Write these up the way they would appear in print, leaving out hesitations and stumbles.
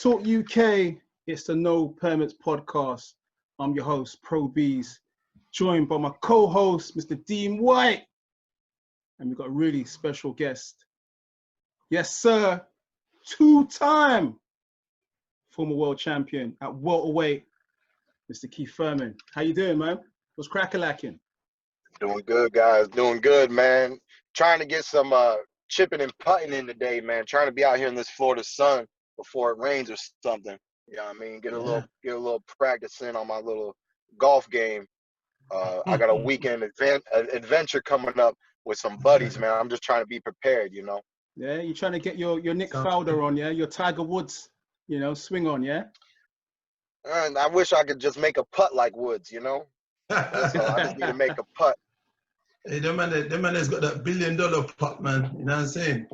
Talk UK, it's the No Permits podcast. I'm your host, Pro Beez, joined by my co-host, Mr. Dean Whyte. And we've got a really special guest. Yes, sir, two-time former world champion at welterweight, Mr. Thurman. How you doing, man? What's crack-a-lacking? Doing good, guys. Doing good, man. Trying to get some chipping and putting in today, man. Trying to be out here in this Florida sun before it rains or something. You know what I mean? Get a little practice in on my little golf game. I got a weekend adventure coming up with some buddies, man. I'm just trying to be prepared, you know. Yeah, you're trying to get your Nick Faldo on, yeah? Your Tiger Woods, swing on, yeah? And I wish I could just make a putt like Woods, you know. That's all. I just need to make a putt. Hey, the man has got that $1 billion putt, man. You know what I'm saying?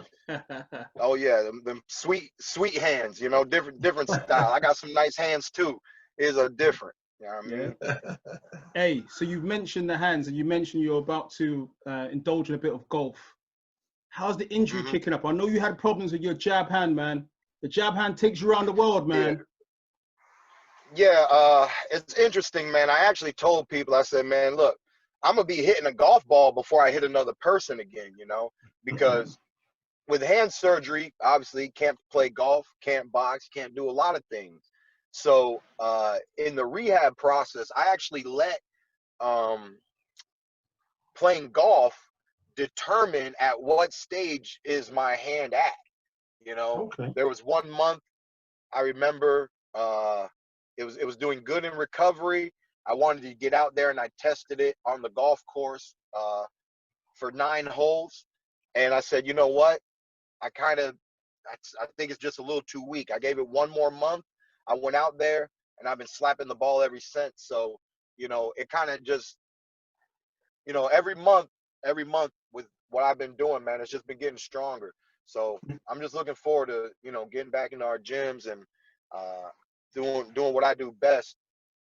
Oh yeah, them sweet hands, you know, different style. I got some nice hands too. Is a different. You know what I mean? Hey, so you've mentioned the hands, and you mentioned you're about to indulge in a bit of golf. How's the injury kicking up? I know you had problems with your jab hand, man. The jab hand takes you around the world, man. Yeah, it's interesting, man. I actually told people, I said, man, look, I'm going to be hitting a golf ball before I hit another person again, you know, because with hand surgery, obviously can't play golf, can't box, can't do a lot of things. So in the rehab process, I actually let playing golf determine at what stage is my hand at, you know. There was 1 month, I remember, it was doing good in recovery. I wanted to get out there, and I tested it on the golf course for 9 holes. And I said, you know what? I think it's just a little too weak. I gave it 1 more month. I went out there, and I've been slapping the ball ever since. So, you know, it kind of just, you know, every month with what I've been doing, man, it's just been getting stronger. So I'm just looking forward to, you know, getting back into our gyms and doing what I do best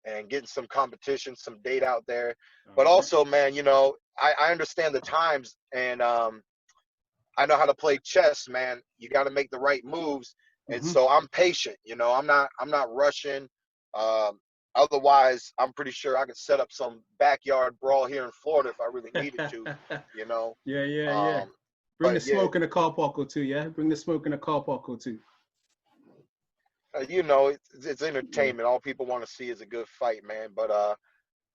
and getting some competition, some date out there. But also, man, you know, I understand the times, and I know how to play chess, man. You got to make the right moves. And so I'm patient, you know, I'm not rushing. Otherwise, I'm pretty sure I could set up some backyard brawl here in Florida if I really needed to, you know. Yeah. Bring the smoke in a car park or two, yeah? Bring the smoke in a car park or two. You know, it's entertainment. All people want to see is a good fight, man. But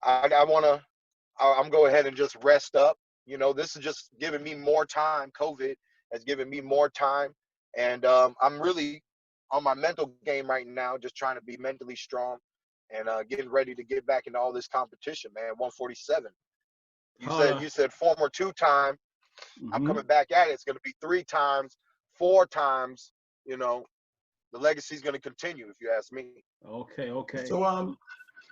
I'm go ahead and just rest up. You know, this is just giving me more time. COVID has given me more time. And I'm really on my mental game right now, just trying to be mentally strong and getting ready to get back into all this competition, man. 147. You said former 2-time. I'm coming back at it. It's going to be 3 times, 4 times. You know, the legacy is going to continue, if you ask me. Okay. So,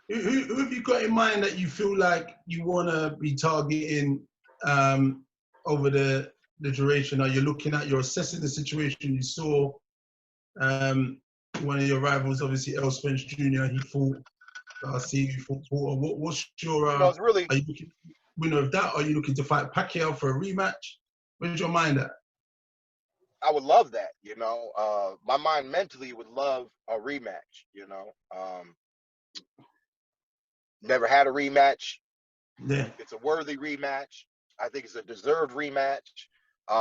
who have you got in mind that you feel like you want to be targeting over the duration? Are you you're assessing the situation? You saw one of your rivals, obviously, Spence Jr., he fought Garcia, he fought Porter. What's your, you know, it's really, are you looking winner of that? Are you looking to fight Pacquiao for a rematch? Where's your mind at? I would love that, you know. My mind mentally would love a rematch, you know. Never had a rematch. Yeah. It's a worthy rematch. I think it's a deserved rematch.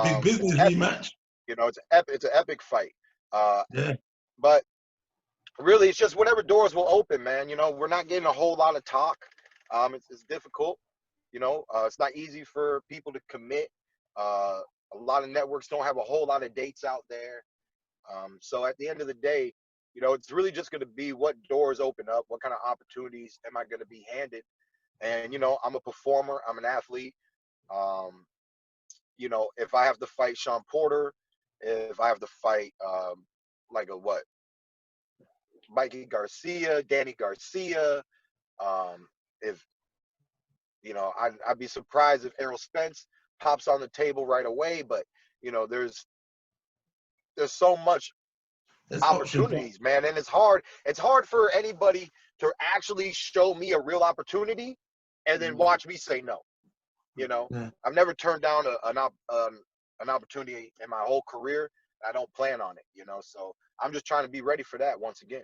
Big business rematch. You know, it's an epic fight. Yeah. But really, it's just whatever doors will open, man. You know, we're not getting a whole lot of talk. It's difficult. You know, it's not easy for people to commit. A lot of networks don't have a whole lot of dates out there. So at the end of the day, you know, it's really just going to be what doors open up, what kind of opportunities am I going to be handed. And, you know, I'm a performer, I'm an athlete. You know, if I have to fight Sean Porter, if I have to fight Mikey Garcia, Danny Garcia, if, you know, I'd be surprised if Errol Spence pops on the table right away, but, you know, there's so much opportunities, man, and it's hard for anybody to actually show me a real opportunity and then watch me say no. You know, I've never turned down an opportunity in my whole career. I don't plan on it, you know, so I'm just trying to be ready for that once again.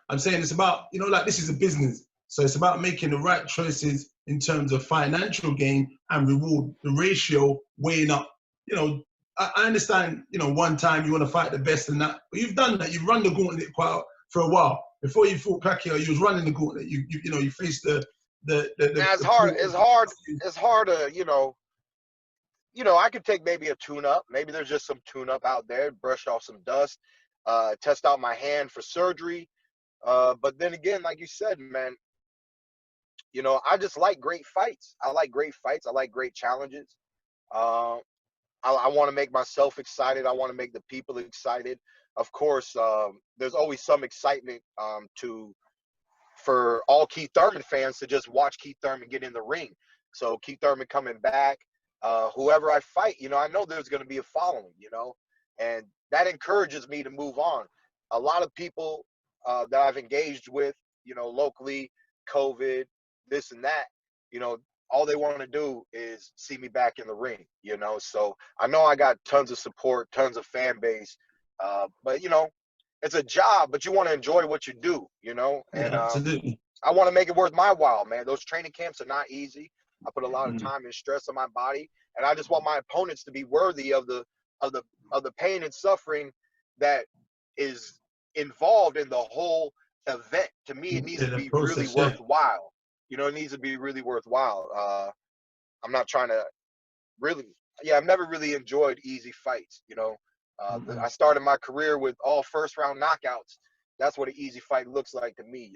I'm saying it's about, you know, like this is a business. So it's about making the right choices in terms of financial gain and reward, the ratio weighing up. You know, I understand, you know, one time you want to fight the best and that, but you've done that. You've run the gauntlet for a while. Before you fought Pacquiao, you was running the gauntlet. You know, you faced the It's hard. It's hard to, I could take maybe a tune-up. Maybe there's just some tune-up out there, brush off some dust, test out my hand for surgery. But then again, like you said, man, I just like great fights. I like great fights. I like great challenges. I want to make myself excited. I want to make the people excited. Of course, there's always some excitement for all Keith Thurman fans to just watch Keith Thurman get in the ring. So Keith Thurman coming back, whoever I fight, I know there's going to be a following, and that encourages me to move on. A lot of people that I've engaged with, locally, COVID, this and that, all they want to do is see me back in the ring, So I know I got tons of support, tons of fan base, but it's a job, but you want to enjoy what you do, and absolutely. I want to make it worth my while, man. Those training camps are not easy. I put a lot of time and stress on my body, and I just want my opponents to be worthy of the pain and suffering that is involved in the whole event. To me, it needs to be really worthwhile. It needs to be really worthwhile. I'm not trying to I've never really enjoyed easy fights. I started my career with all first-round knockouts. That's what an easy fight looks like to me,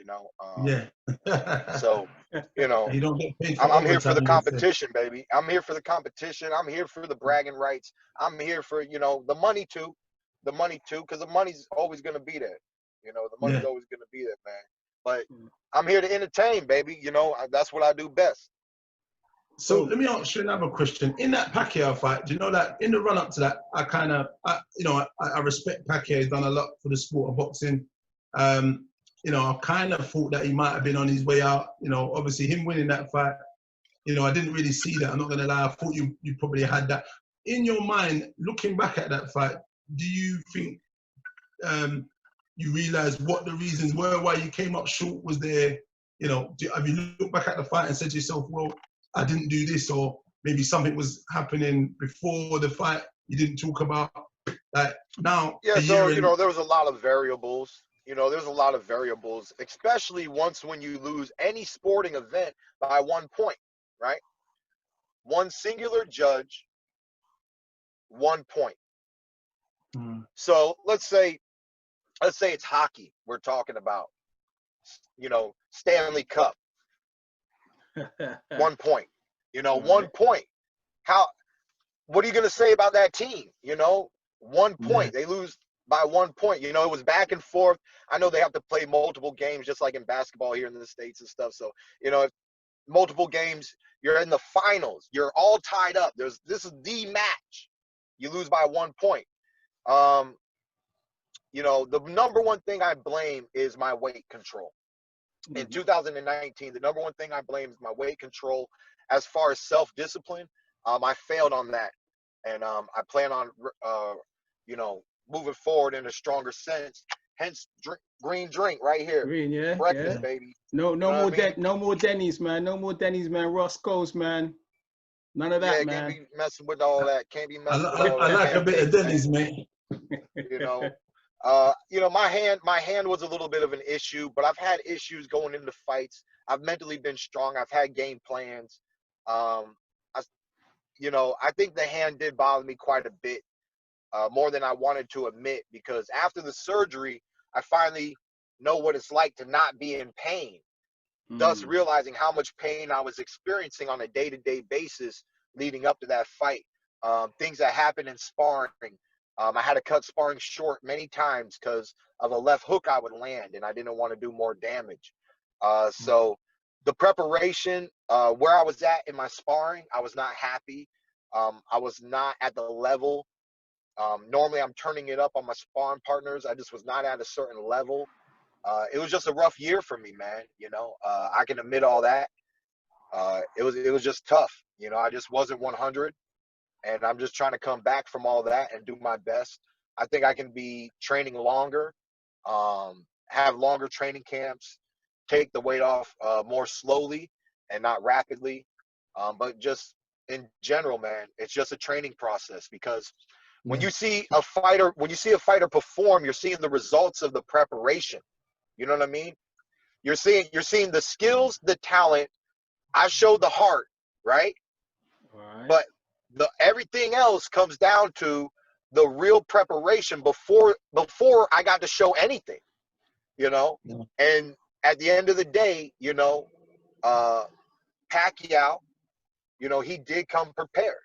So, you don't get paid for I'm here for the competition, baby. I'm here for the competition. I'm here for the bragging rights. I'm here for, the money too. The money too, because the money's always going to be there. The money's always going to be there, man. But I'm here to entertain, baby. That's what I do best. So let me ask you another question. In that Pacquiao fight, do you know that in the run-up to that, I respect Pacquiao. He's done a lot for the sport of boxing. I kind of thought that he might have been on his way out. Obviously him winning that fight, I didn't really see that. I'm not going to lie. I thought you probably had that. In your mind, looking back at that fight, do you think you realize what the reasons were why you came up short? Was there, have you looked back at the fight and said to yourself, well, I didn't do this, or maybe something was happening before the fight you didn't talk about? Like now, yeah. So there was a lot of variables. There's a lot of variables, especially when you lose any sporting event by 1 point, right? One singular judge, 1 point. So let's say it's hockey we're talking about. Stanley Cup. 1 point. 1 point. What are you going to say about that team? 1 point. They lose by 1 point. It was back and forth. I know they have to play multiple games, just like in basketball here in the States and stuff. So, if multiple games, you're in the finals. You're all tied up. This is the match. You lose by 1 point. The number one thing I blame is my weight control. In 2019, the number one thing I blame is my weight control. As far as self-discipline, I failed on that. And I plan on, moving forward in a stronger sense. Hence, green drink right here. Green, yeah. Breakfast, baby. No more Denny's, man. No more Denny's, man. Roscoe's, man. None of that, man. Can't be messing with all that. Can't be messing with all that. I like a bit of Denny's, man. My hand was a little bit of an issue, but I've had issues going into fights. I've mentally been strong. I've had game plans. I think the hand did bother me quite a bit, more than I wanted to admit, because after the surgery, I finally know what it's like to not be in pain, thus realizing how much pain I was experiencing on a day-to-day basis leading up to that fight. Things that happened in sparring. I had to cut sparring short many times because of a left hook I would land, and I didn't want to do more damage. So the preparation, where I was at in my sparring, I was not happy. I was not at the level. Normally, I'm turning it up on my sparring partners. I just was not at a certain level. It was just a rough year for me, man. I can admit all that. It was just tough. I just wasn't 100. And I'm just trying to come back from all that and do my best. I think I can be training longer. have longer training camps, take the weight off more slowly and not rapidly. But just in general, man, it's just a training process, because when you see a fighter perform, you're seeing the results of the preparation. You know what I mean? You're seeing the skills, the talent. I showed the heart, right? Right. But everything else comes down to the real preparation before I got to show anything, you know? Yeah. And at the end of the day, you know, Pacquiao, you know, he did come prepared.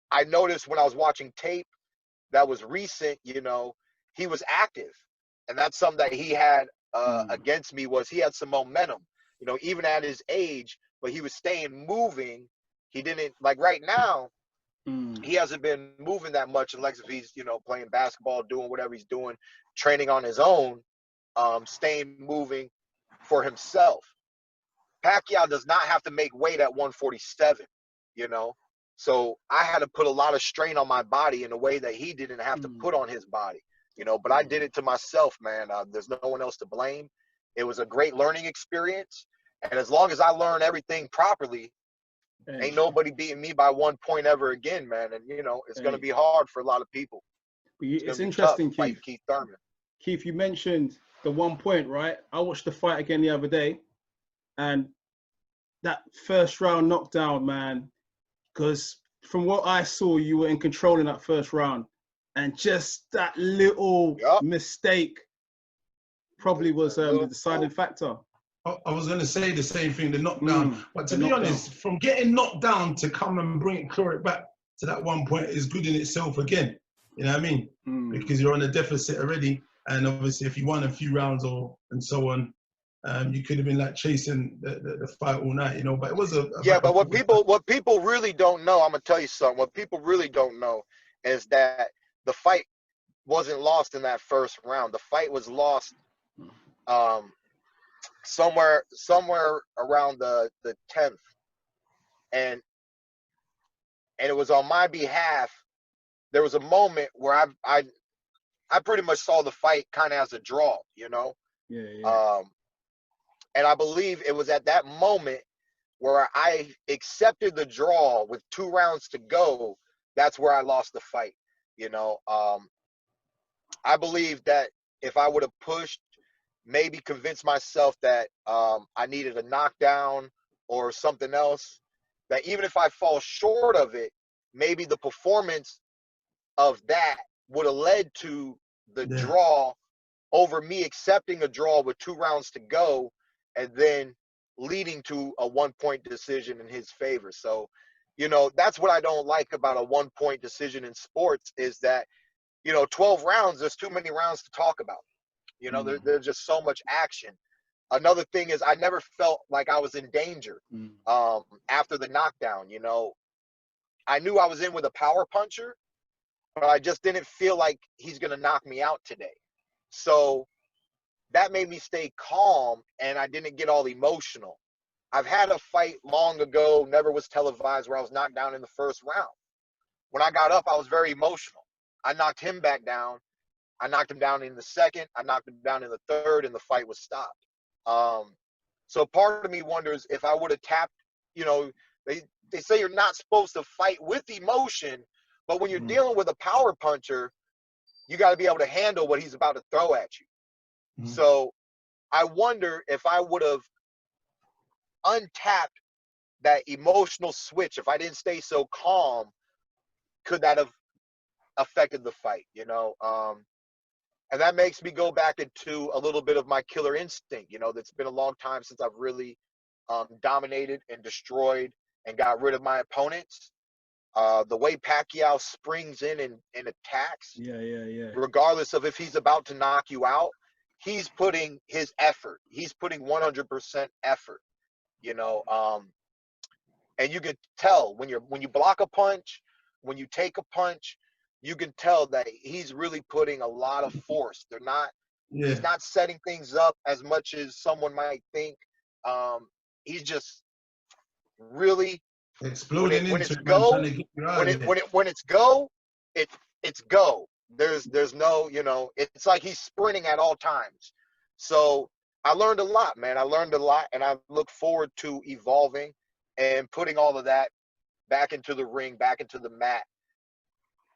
I noticed when I was watching tape that was recent, you know, he was active. And that's something that he had against me, was he had some momentum, you know, even at his age, but he was staying moving. He didn't, like right now, he hasn't been moving that much unless if he's, you know, playing basketball, doing whatever he's doing, training on his own, staying moving for himself. Pacquiao does not have to make weight at 147, you know? So I had to put a lot of strain on my body in a way that he didn't have to put on his body, you know? But I did it to myself, man. There's no one else to blame. It was a great learning experience. And as long as I learn everything properly, ain't nobody beating me by 1 point ever again, man. And, you know, it's going to be hard for a lot of people. It's interesting, Keith. Keith Thurman. Keith, you mentioned the 1 point, right? I watched the fight again the other day, and that first round knockdown, man, because from what I saw, you were in control in that first round, and just that little mistake probably was the deciding factor. I was going to say the same thing, the knockdown. But to be honest, from getting knocked down to come and claw it back to that 1 point is good in itself again. You know what I mean? Because you're on a deficit already. And obviously, if you won a few rounds and so on, you could have been like chasing the fight all night, you know. But it was but what people really don't know, I'm gonna tell you something. What people really don't know is that the fight wasn't lost in that first round. The fight was lost somewhere around the 10th, and it was on my behalf. There was a moment where I pretty much saw the fight kind of as a draw, you know. And I believe it was at that moment where I accepted the draw with 2 rounds to go. That's where I lost the fight, you know. I believe that if I would have pushed, maybe convinced myself that I needed a knockdown or something else, that even if I fall short of it, maybe the performance of that would have led to the draw over me accepting a draw with 2 rounds to go, and then leading to a 1 point decision in his favor. So, you know, that's what I don't like about a 1 point decision in sports, is that, you know, 12 rounds, there's too many rounds to talk about. You know, there's just so much action. Another thing is I never felt like I was in danger after the knockdown, you know. I knew I was in with a power puncher, but I just didn't feel like he's going to knock me out today. So that made me stay calm, and I didn't get all emotional. I've had a fight long ago, never was televised, where I was knocked down in the first round. When I got up, I was very emotional. I knocked him back down. I knocked him down in the second. I knocked him down in the third, and the fight was stopped. So part of me wonders if I would have tapped, you know, they say you're not supposed to fight with emotion, but when you're dealing with a power puncher, you got to be able to handle what he's about to throw at you. So I wonder if I would have untapped that emotional switch, if I didn't stay so calm, could that have affected the fight, you know? And that makes me go back into a little bit of my killer instinct. You know, it's been a long time since I've really dominated and destroyed and got rid of my opponents. The way Pacquiao springs in and attacks, regardless of if he's about to knock you out, he's putting his effort. He's putting 100% effort, you know. And you can tell when you block a punch, when you take a punch, you can tell that he's really putting a lot of force. He's not setting things up as much as someone might think. He's just really exploding when it's go. When it's go, it's go. There's no, you know, it's like he's sprinting at all times. So I learned a lot, man. I learned a lot, and I look forward to evolving and putting all of that back into the ring, back into the mat,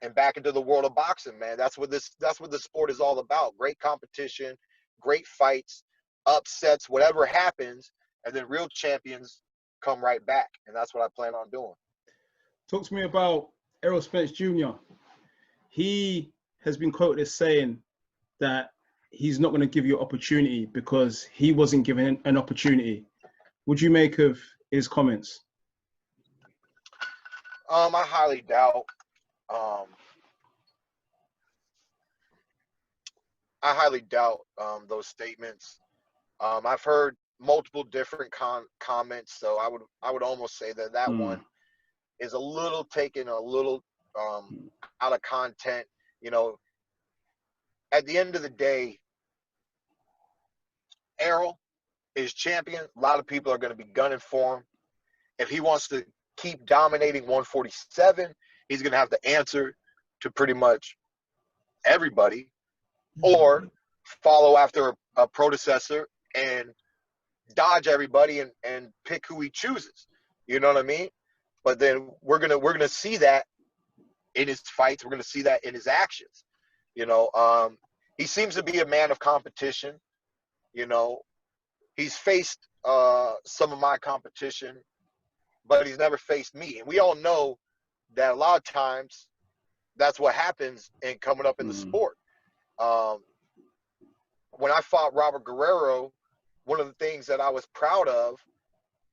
and back into the world of boxing, man. That's what the sport is all about. Great competition, great fights, upsets, whatever happens, and then real champions come right back. And that's what I plan on doing. Talk to me about Errol Spence Jr. He has been quoted as saying that he's not going to give you opportunity because he wasn't given an opportunity. What do you make of his comments? I highly doubt. I highly doubt those statements. I've heard multiple different comments, so I would almost say that one is a little taken a little out of content. You know, at the end of the day, Errol is champion. A lot of people are going to be gunning for him. If he wants to keep dominating 147, he's going to have to answer to pretty much everybody, or follow after a predecessor and dodge everybody and pick who he chooses. You know what I mean? But then we're gonna see that in his fights. We're gonna see that in his actions. You know, he seems to be a man of competition. You know, he's faced some of my competition, but he's never faced me. And we all know that a lot of times that's what happens in coming up in the sport. When I fought Robert Guerrero, one of the things that I was proud of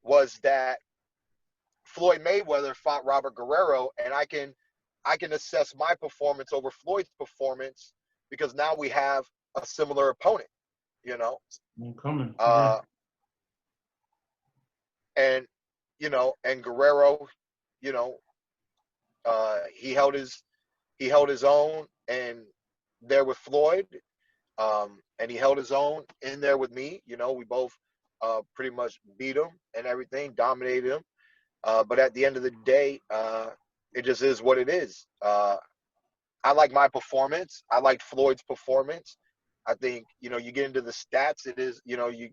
was that Floyd Mayweather fought Robert Guerrero, and I can assess my performance over Floyd's performance because now we have a similar opponent, you know. And you know, and Guerrero, you know, he held his own and there with Floyd. And he held his own in there with me. You know, we both pretty much beat him and everything, dominated him. But at the end of the day, it just is what it is. I like my performance. I like Floyd's performance. I think, you know, you get into the stats, it is, you know, you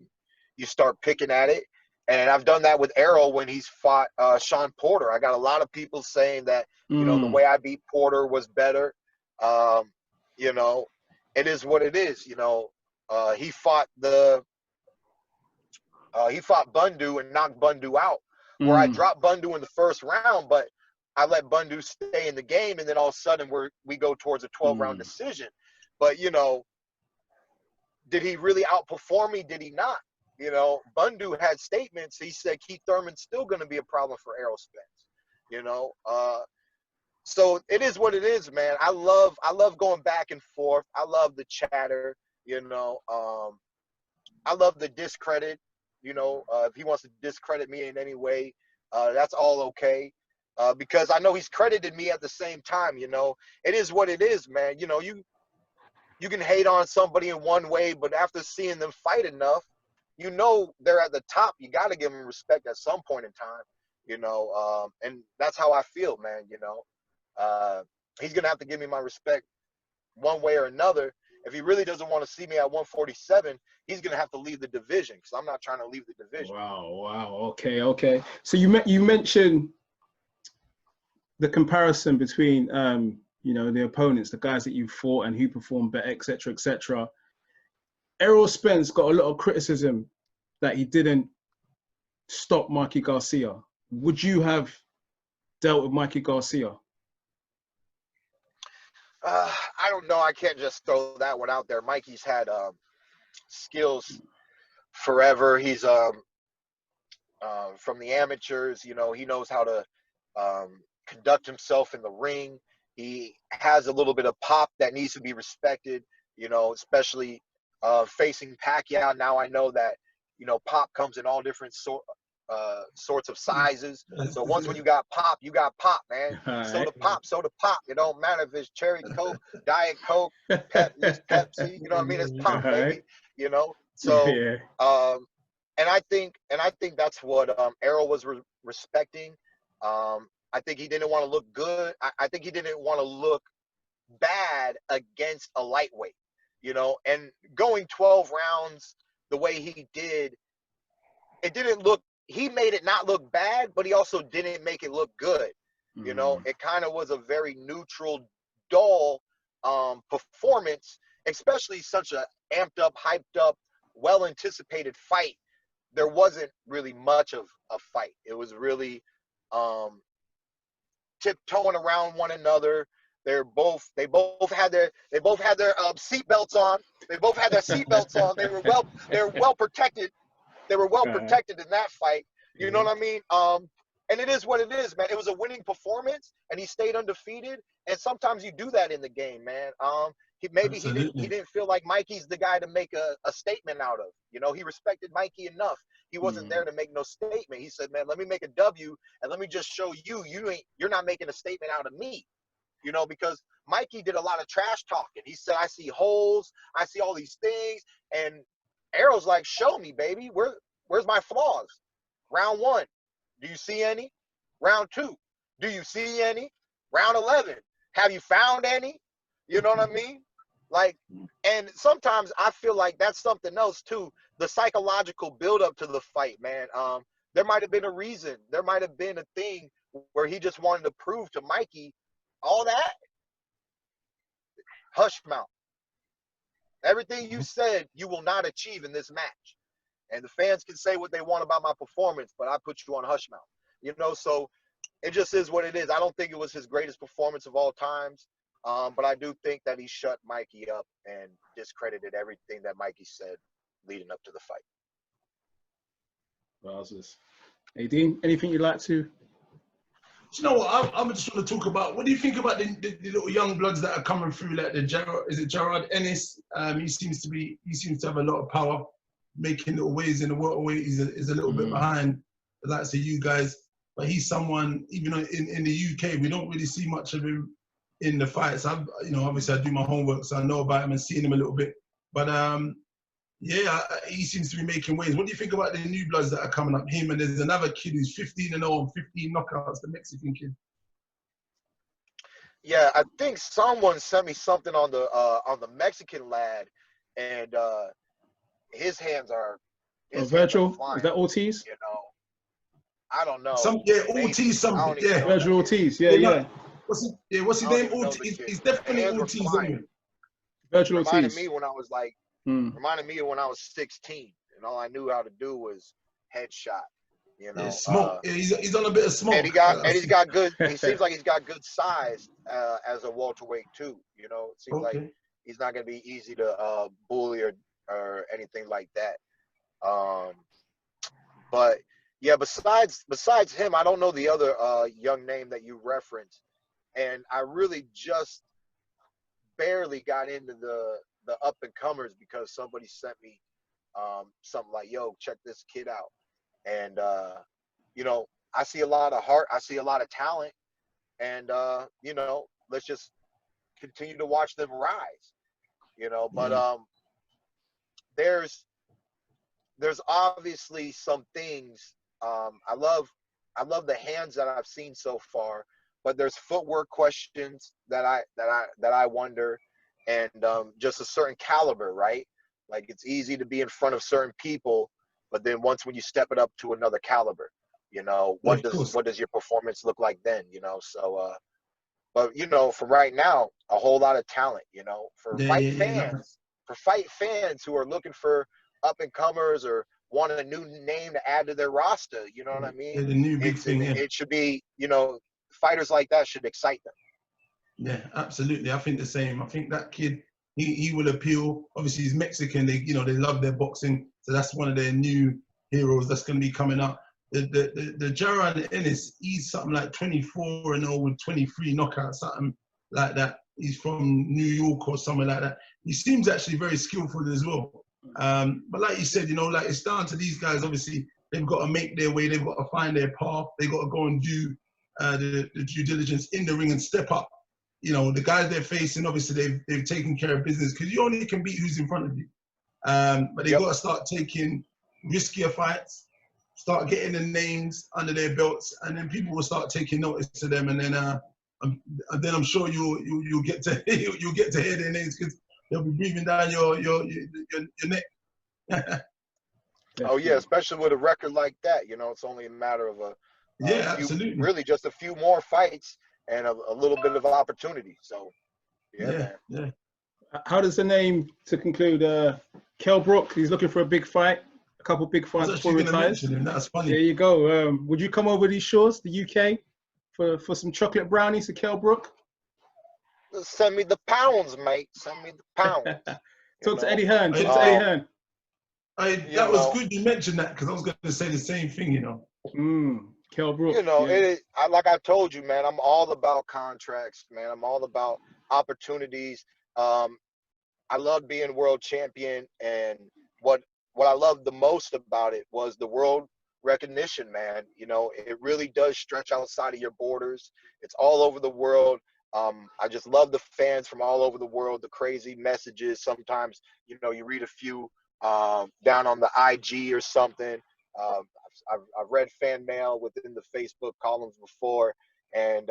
start picking at it. And I've done that with Errol when he's fought Sean Porter. I got a lot of people saying that, you know, the way I beat Porter was better. You know, it is what it is. You know, he fought Bundu and knocked Bundu out, where I dropped Bundu in the first round, but I let Bundu stay in the game, and then all of a sudden we go towards a 12-round decision. But, you know, did he really outperform me? Did he not? You know, Bundu had statements. He said Keith Thurman's still going to be a problem for Errol Spence. You know, so it is what it is, man. I love going back and forth. I love the chatter. You know, I love the discredit. You know, if he wants to discredit me in any way, that's all okay. Because I know he's credited me at the same time. You know, it is what it is, man. You know, you can hate on somebody in one way, but after seeing them fight enough, you know they're at the top. You got to give them respect at some point in time. You know, and that's how I feel, man. You know, he's gonna have to give me my respect one way or another. If he really doesn't want to see me at 147, he's going to have to leave the division because I'm not trying to leave the division. Wow. Okay. So you mentioned the comparison between, you know, the opponents, the guys that you fought and who performed better, et cetera, et cetera. Errol Spence got a lot of criticism that he didn't stop Mikey Garcia. Would you have dealt with Mikey Garcia? I don't know. I can't just throw that one out there. Mikey's had skills forever. He's from the amateurs. You know, he knows how to conduct himself in the ring. He has a little bit of pop that needs to be respected. You know, especially facing Pacquiao. Now I know that, you know, pop comes in all different sorts of sizes. So once when you got pop, man. Soda pop. It don't matter if it's cherry Coke, Diet Coke, Pepsi. You know what I mean? It's pop, baby. You know. So, and I think that's what Errol was respecting. I think he didn't want to look good. I think he didn't want to look bad against a lightweight, you know, and going 12 rounds the way he did, it didn't look, he made it not look bad, but he also didn't make it look good. You know, it kind of was a very neutral, dull performance, especially such a amped up, hyped up, well-anticipated fight. There wasn't really much of a fight. It was really tiptoeing around one another. They both had their seatbelts on. They both had their seatbelts on. They were well protected. They were well protected in that fight. You know what I mean? And it is what it is, man. It was a winning performance, and he stayed undefeated. And sometimes you do that in the game, man. He didn't feel like Mikey's the guy to make a statement out of. You know, he respected Mikey enough. He wasn't there to make no statement. He said, man, let me make a W, and let me just show you're not making a statement out of me. You know, because Mikey did a lot of trash talking. He said, I see holes, I see all these things, and Errol's like, show me, baby. Where's my flaws? Round 1, do you see any? Round 2, do you see any? Round 11, have you found any? You know what I mean? Like, and sometimes I feel like that's something else too. The psychological buildup to the fight, man. There might have been a reason. There might have been a thing where he just wanted to prove to Mikey all that. Hush mouth. Everything you said, you will not achieve in this match. And the fans can say what they want about my performance, but I put you on hush mouth. You know, so it just is what it is. I don't think it was his greatest performance of all times. But I do think that he shut Mikey up and discredited everything that Mikey said leading up to the fight. Wowzers. Hey, Dean, anything you'd like to? You know what? I'm just want to talk about. What do you think about the little young bloods that are coming through? Like Gerard Ennis? He seems to have a lot of power, making little waves in the welterweight. He's a little bit behind the likes of you guys, but he's someone. Even in the UK, we don't really see much of him in the fights. Obviously I do my homework, so I know about him and seen him a little bit. But yeah, he seems to be making waves. What do you think about the new bloods that are coming up? Him, and there's another kid who's 15-0 and 15 knockouts, the Mexican kid. Yeah, I think someone sent me something on the Mexican lad, and his hands are. Virgil? Is that Ortiz? You know, I don't know. Ortiz something. Yeah, Virgil Ortiz. Yeah. What's his name? Ortiz. He's definitely Ortiz. Virgil Ortiz. Reminded me when I was 16, and all I knew how to do was headshot. You know, smoke. He's on a bit of smoke. And he's got good. He seems like he's got good size as a welterweight too. You know, it seems like he's not going to be easy to bully or anything like that. But yeah, besides him, I don't know the other young name that you referenced, and I really just barely got into the up and comers because somebody sent me something like, yo, check this kid out. And you know, I see a lot of heart, I see a lot of talent, and you know, let's just continue to watch them rise. You know, but there's obviously some things. I love the hands that I've seen so far, but there's footwork questions that I wonder, and just a certain caliber, right? Like, it's easy to be in front of certain people, but then when you step it up to another caliber, you know, what does your performance look like then? You know, so but you know, for right now, a whole lot of talent. You know, for fight fans who are looking for up and comers or want a new name to add to their roster, you know what I mean? Yeah, the new big thing. It should be, you know, fighters like that should excite them. Yeah, absolutely. I think the same. I think that kid, he will appeal. Obviously, he's Mexican. They love their boxing, so that's one of their new heroes that's going to be coming up. The Gerard Ennis, he's something like 24-0 with 23 knockouts, something like that. He's from New York or somewhere like that. He seems actually very skillful as well. But like you said, you know, like, it's down to these guys. Obviously, they've got to make their way. They've got to find their path. They've got to go and do the due diligence in the ring and step up. You know, the guys they're facing, obviously, they've taken care of business, because you only can beat who's in front of you. But they've got to start taking riskier fights, start getting the names under their belts, and then people will start taking notice to them. And then and then I'm sure you'll get to you'll get to hear their names because they'll be breathing down your neck. Oh yeah, especially with a record like that, you know, it's only a matter of yeah, few, absolutely, really just a few more fights and a little bit of opportunity. So yeah, yeah, man. yeah. How does the name, to conclude, Kell Brook, he's looking for a big fight, a couple big I fights was before he actually going to retires. mention him. That's funny. There you go. Would you come over these shores, the UK, for some chocolate brownies to Kell Brook? Send me the pounds, mate. Send me the pounds. Talk to Eddie Hearn. Talk to Eddie Hearn. That was good you mentioned that because I was going to say the same thing, you know. Kell Brook. You know, like I told you, man, I'm all about contracts, man. I'm all about opportunities. I love being world champion, and what I loved the most about it was the world recognition, man. You know, it really does stretch outside of your borders. It's all over the world. I just love the fans from all over the world, the crazy messages. Sometimes, you know, you read a few down on the IG or something. I've read fan mail within the Facebook columns before. And,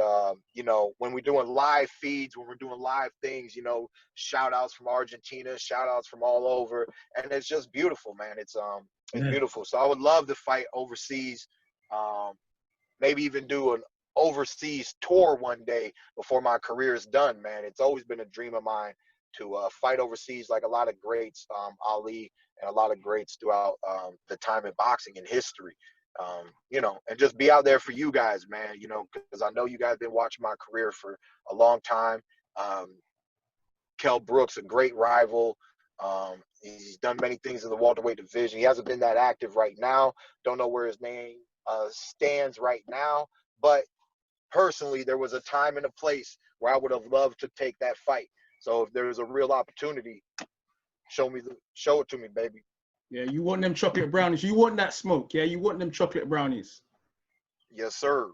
you know, when we're doing live feeds, when we're doing live things, you know, shout outs from Argentina, shout outs from all over. And it's just beautiful, man. It's beautiful. So I would love to fight overseas, maybe even do an overseas tour one day before my career is done, man. It's always been a dream of mine to fight overseas like a lot of greats, Ali and a lot of greats throughout the time in boxing and history. You know, and just be out there for you guys, man, you know, because I know you guys been watching my career for a long time. Kell Brook's a great rival. He's done many things in the welterweight division. He hasn't been that active right now. Don't know where his name stands right now. But personally, there was a time and a place where I would have loved to take that fight. So if there's a real opportunity, show it to me, baby. Yeah, you want them chocolate brownies. You want that smoke. Yeah, you want them chocolate brownies. Yes, sir.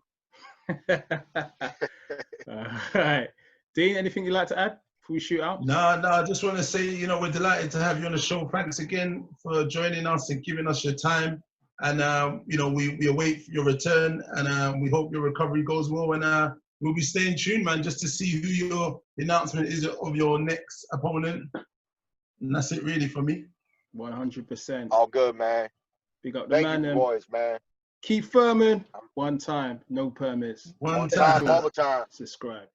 All right. Dean, anything you'd like to add before we shoot out? No, I just want to say, you know, we're delighted to have you on the show. Thanks again for joining us and giving us your time. And, you know, we await your return, and we hope your recovery goes well. And we'll be staying tuned, man, just to see who your announcement is of your next opponent. And that's it really for me. 100%. All good, man. Big up the Thank man. you, boys, man. Keep Thurman. One time, no permits. One time, all the time. Subscribe.